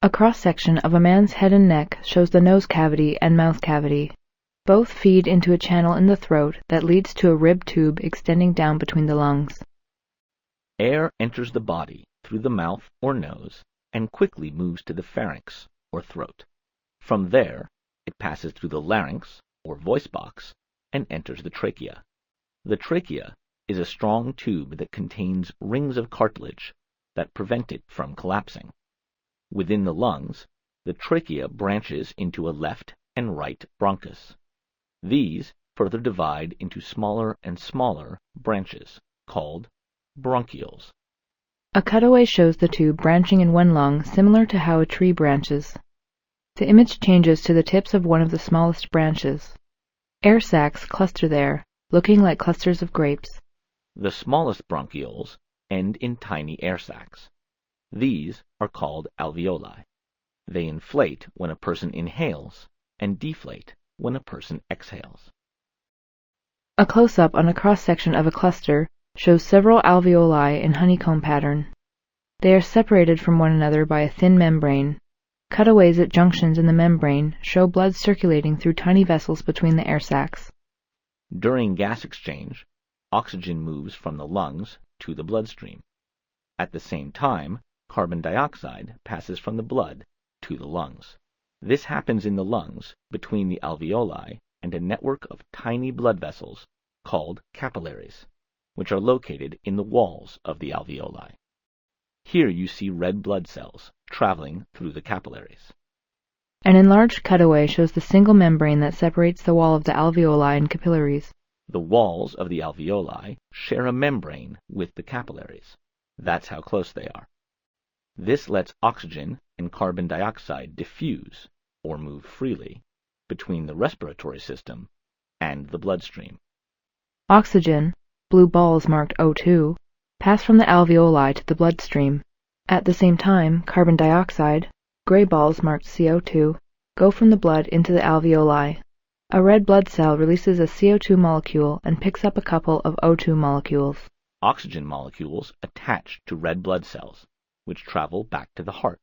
A cross-section of a man's head and neck shows the nose cavity and mouth cavity. Both feed into a channel in the throat that leads to a rib tube extending down between the lungs. Air enters the body through the mouth or nose and quickly moves to the pharynx or throat. From there, it passes through the larynx or voice box and enters the trachea. The trachea is a strong tube that contains rings of cartilage that prevent it from collapsing. Within the lungs, the trachea branches into a left and right bronchus. These further divide into smaller and smaller branches, called bronchioles. A cutaway shows the tube branching in one lung, similar to how a tree branches. The image changes to the tips of one of the smallest branches. Air sacs cluster there, looking like clusters of grapes. The smallest bronchioles end in tiny air sacs. These are called alveoli. They inflate when a person inhales and deflate when a person exhales. A close-up on a cross-section of a cluster shows several alveoli in honeycomb pattern. They are separated from one another by a thin membrane. Cutaways at junctions in the membrane show blood circulating through tiny vessels between the air sacs. During gas exchange, oxygen moves from the lungs to the bloodstream. At the same time, carbon dioxide passes from the blood to the lungs. This happens in the lungs between the alveoli and a network of tiny blood vessels called capillaries, which are located in the walls of the alveoli. Here you see red blood cells traveling through the capillaries. An enlarged cutaway shows the single membrane that separates the wall of the alveoli and capillaries. The walls of the alveoli share a membrane with the capillaries. That's how close they are. This lets oxygen and carbon dioxide diffuse, or move freely, between the respiratory system and the bloodstream. Oxygen, blue balls marked O2, pass from the alveoli to the bloodstream. At the same time, carbon dioxide, gray balls marked CO2, go from the blood into the alveoli. A red blood cell releases a CO2 molecule and picks up a couple of O2 molecules. Oxygen molecules attach to red blood cells, which travel back to the heart.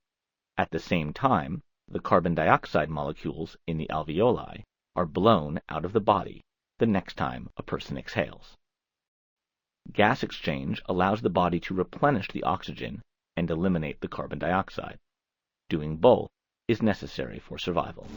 At the same time, the carbon dioxide molecules in the alveoli are blown out of the body the next time a person exhales. Gas exchange allows the body to replenish the oxygen and eliminate the carbon dioxide. Doing both is necessary for survival.